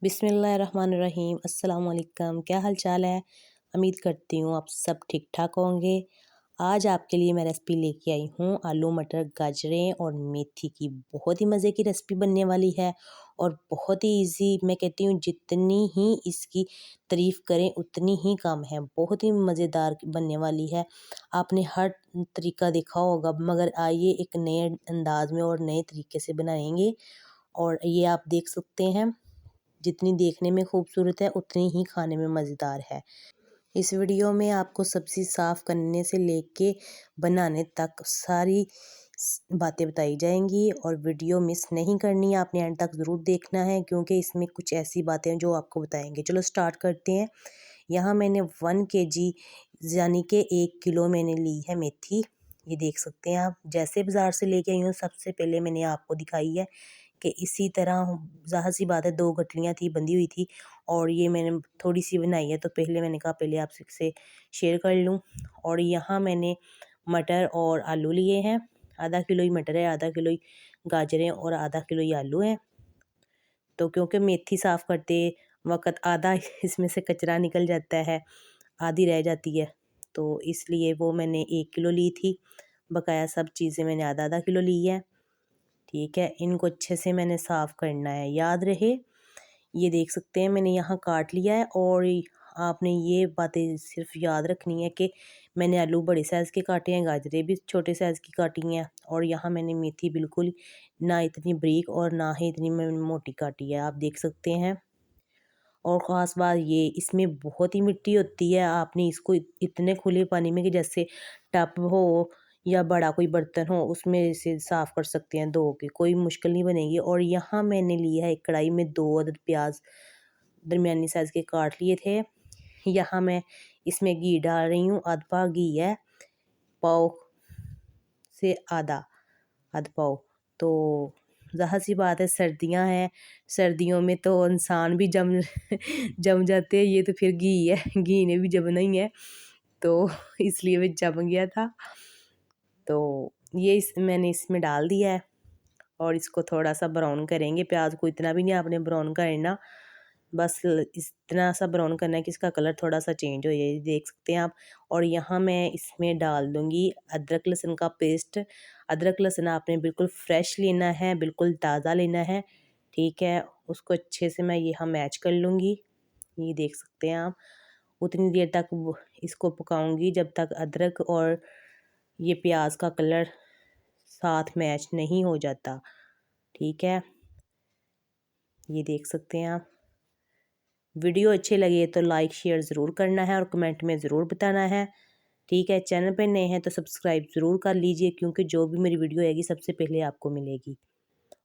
बिस्मिल्लाहिर्रहमानिर्रहीम अस्सलाम वालेकुम। क्या हाल चाल है? उम्मीद करती हूँ आप सब ठीक ठाक होंगे। आज आपके लिए मैं रेसिपी लेके आई हूँ आलू मटर गाजरें और मेथी की। बहुत ही मज़े की रेसिपी बनने वाली है और बहुत ही इजी। मैं कहती हूँ जितनी ही इसकी तारीफ़ करें उतनी ही कम है। बहुत ही मज़ेदार बनने वाली है। आपने हर तरीका देखा होगा, मगर आइए एक नए अंदाज में और नए तरीके से बनाएंगे। और ये आप देख सकते हैं, जितनी देखने में खूबसूरत है उतनी ही खाने में मज़ेदार है। इस वीडियो में आपको सब्ज़ी साफ़ करने से लेके बनाने तक सारी बातें बताई जाएंगी और वीडियो मिस नहीं करनी है। आपने एंड तक ज़रूर देखना है क्योंकि इसमें कुछ ऐसी बातें हैं जो आपको बताएंगे। चलो स्टार्ट करते हैं। यहाँ मैंने 1 kg यानी कि 1 किलो मैंने ली है मेथी। ये देख सकते हैं आप, जैसे बाज़ार से लेके आई हूँ सबसे पहले मैंने आपको दिखाई है कि इसी तरह ज़ाहिर सी बात है 2 गठलियाँ थी, बंधी हुई थी और ये मैंने थोड़ी सी बनाई है, तो पहले मैंने कहा पहले आपसे शेयर कर लूँ। और यहाँ मैंने मटर और आलू लिए हैं। आधा किलो ही मटर है, आधा किलो ही गाजरें और आधा किलो ही आलू हैं। तो क्योंकि मेथी साफ़ करते वक्त आधा इसमें से कचरा निकल जाता है, आधी रह जाती है, तो इसलिए वो मैंने 1 किलो ली थी। बकाया सब चीज़ें मैंने आधा आधा किलो ली है। ठीक है, इनको अच्छे से मैंने साफ़ करना है, याद रहे। ये देख सकते हैं मैंने यहाँ काट लिया है। और आपने ये बातें सिर्फ याद रखनी है कि मैंने आलू बड़े साइज़ के काटे हैं, गाजरें भी छोटे साइज़ की काटी हैं और यहाँ मैंने मेथी बिल्कुल ना इतनी बारीक और ना ही इतनी मैंने मोटी काटी है, आप देख सकते हैं। और ख़ास बात ये, इसमें बहुत ही मिट्टी होती है। आपने इसको इतने खुले पानी में कि जैसे टब हो या बड़ा कोई बर्तन हो उसमें से साफ़ कर सकते हैं धो के, कोई मुश्किल नहीं बनेगी। और यहाँ मैंने लिया है एक कढ़ाई में 2 अदद प्याज दरमियानी साइज़ के काट लिए थे। यहाँ मैं इसमें घी डाल रही हूँ, आधा घी है, पाव से आधा पाव। तो ज़ाहिर सी बात है सर्दियाँ हैं, सर्दियों में तो इंसान भी जम जम जाते हैं। ये तो फिर घी है, घी ने भी जमना ही है, तो इसलिए वो जम गया था। तो ये मैंने इसमें डाल दिया है और इसको थोड़ा सा ब्राउन करेंगे। प्याज को इतना भी नहीं आपने ब्राउन करना, बस इतना सा ब्राउन करना है कि इसका कलर थोड़ा सा चेंज हो जाए, देख सकते हैं आप। और यहाँ मैं इसमें डाल दूँगी अदरक लहसुन का पेस्ट। अदरक लहसुन आपने बिल्कुल फ्रेश लेना है, बिल्कुल ताज़ा लेना है, ठीक है। उसको अच्छे से मैं यहाँ मैच कर लूँगी, ये देख सकते हैं आप। उतनी देर तक इसको पकाऊंगी जब तक अदरक और ये प्याज का कलर साथ मैच नहीं हो जाता, ठीक है। ये देख सकते हैं आप। वीडियो अच्छे लगे तो लाइक शेयर ज़रूर करना है और कमेंट में ज़रूर बताना है, ठीक है। चैनल पे नए हैं तो सब्सक्राइब ज़रूर कर लीजिए क्योंकि जो भी मेरी वीडियो आएगी सबसे पहले आपको मिलेगी।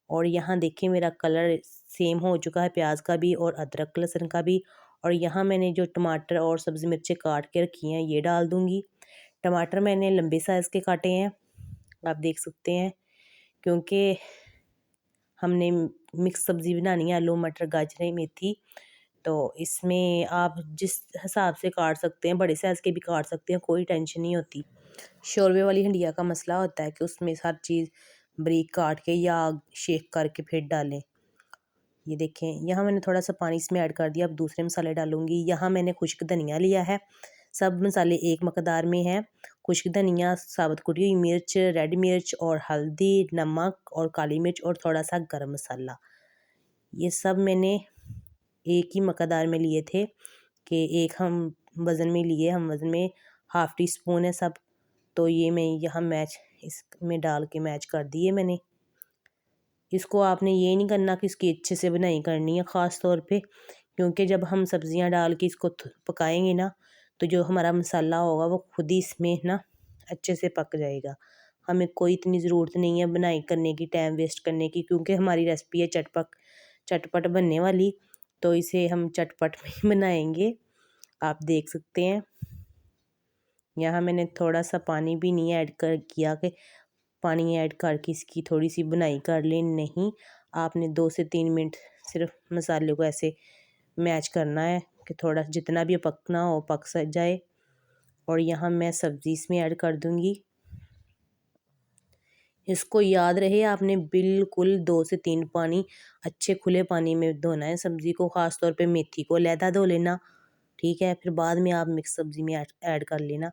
और यहाँ देखिए मेरा कलर सेम हो चुका है, प्याज का भी और अदरक लहसुन का भी। और यहाँ मैंने जो टमाटर और सब्ज़ी मिर्चें काट के रखी हैं ये डाल दूँगी। टमाटर मैंने लंबे साइज़ के काटे हैं, आप देख सकते हैं, क्योंकि हमने मिक्स सब्ज़ी बनानी है आलू मटर गाजरें मेथी। तो इसमें आप जिस हिसाब से काट सकते हैं, बड़े साइज़ के भी काट सकते हैं, कोई टेंशन नहीं होती। शोरबे वाली हंडिया का मसला होता है कि उसमें हर चीज़ बारीक काट के या शेक करके फिर डालें। ये देखें यहाँ मैंने थोड़ा सा पानी इसमें ऐड कर दिया। अब दूसरे मसाले डालूंगी। यहाँ मैंने खुश्क धनिया लिया है, सब मसाले एक मकदार में हैं। खुश्क धनिया, साबुत कुटी हुई मिर्च, रेड मिर्च और हल्दी, नमक और काली मिर्च और थोड़ा सा गरम मसाला, ये सब मैंने एक ही मकदार में लिए थे कि एक हम वज़न में लिए, हम वज़न में हाफ़ टी स्पून है सब। तो ये मैं यहाँ मैच इसमें डाल के मैच कर दिए मैंने। इसको आपने ये नहीं करना कि इसकी अच्छे से बुनाई करनी है, ख़ास तौर पे क्योंकि जब हम सब्ज़ियाँ डाल के इसको पकाएंगे ना, तो जो हमारा मसाला होगा वो खुद ही इसमें ना अच्छे से पक जाएगा। हमें कोई इतनी ज़रूरत नहीं है बुनाई करने की, टाइम वेस्ट करने की, क्योंकि हमारी रेसिपी है चटपट बनने वाली, तो इसे हम चटपट में ही बनाएंगे, आप देख सकते हैं। यहाँ मैंने थोड़ा सा पानी भी नहीं ऐड किया कि पानी ऐड करके इसकी थोड़ी सी बुनाई कर लें, नहीं, आपने 2 से 3 मिनट सिर्फ मसाले को ऐसे मैच करना है कि थोड़ा जितना भी पकना हो पक जाए। और यहाँ मैं सब्ज़ी इसमें ऐड कर दूँगी। इसको याद रहे आपने बिल्कुल 2 से 3 पानी अच्छे खुले पानी में धोना है सब्ज़ी को, ख़ास तौर पे मेथी को अलहदा धो लेना, ठीक है। फिर बाद में आप मिक्स सब्ज़ी में ऐड कर लेना।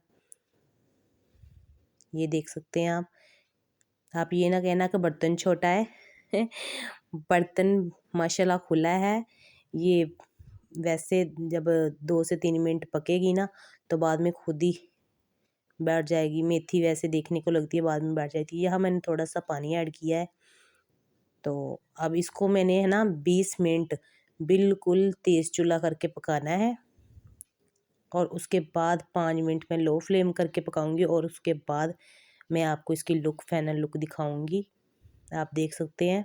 ये देख सकते हैं आप ये ना कहना कि बर्तन छोटा है बर्तन माशाल्लाह खुला है। ये वैसे जब 2 से 3 मिनट पकेगी ना तो बाद में खुद ही बैठ जाएगी। मेथी वैसे देखने को लगती है, बाद में बैठ जाती है। यहाँ मैंने थोड़ा सा पानी ऐड किया है। तो अब इसको मैंने है ना 20 मिनट बिल्कुल तेज़ चूल्हा करके पकाना है और उसके बाद 5 मिनट मैं लो फ्लेम करके पकाऊंगी और उसके बाद मैं आपको इसकी लुक फाइनल लुक दिखाऊंगी। आप देख सकते हैं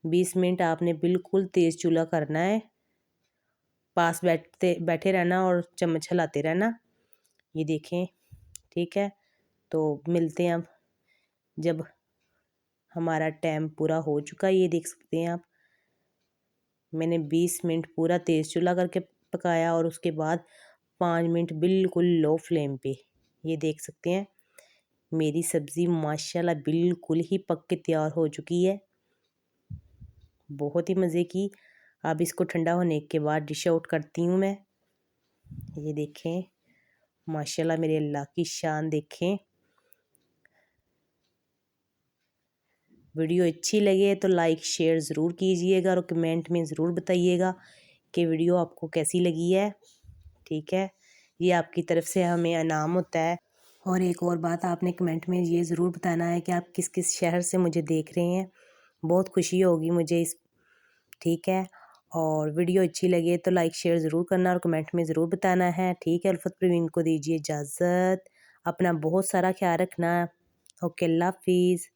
20 मिनट आपने बिल्कुल तेज़ चूल्हा करना है, पास बैठे रहना और चम्मच हिलाते रहना। ये देखें, ठीक है। तो मिलते हैं अब जब हमारा टाइम पूरा हो चुका है। ये देख सकते हैं आप मैंने 20 मिनट पूरा तेज़ चूल्हा करके पकाया और उसके बाद 5 मिनट बिल्कुल लो फ्लेम पे। ये देख सकते हैं मेरी सब्ज़ी माशाल्लाह बिल्कुल ही पक के तैयार हो चुकी है, बहुत ही मज़े की। अब इसको ठंडा होने के बाद डिश आउट करती हूँ मैं। ये देखें माशाल्लाह मेरे अल्लाह की शान देखें। वीडियो अच्छी लगे तो लाइक शेयर ज़रूर कीजिएगा और कमेंट में ज़रूर बताइएगा कि वीडियो आपको कैसी लगी है, ठीक है। ये आपकी तरफ से हमें इनाम होता है। और एक और बात आपने कमेंट में ये ज़रूर बताना है कि आप किस किस शहर से मुझे देख रहे हैं, बहुत खुशी होगी मुझे इस, ठीक है। और वीडियो अच्छी लगे तो लाइक शेयर ज़रूर करना और कमेंट में ज़रूर बताना है, ठीक है। उल्फत प्रवीण को दीजिए इजाज़त, अपना बहुत सारा ख्याल रखना। ओके, अल्लाह हाफिज़।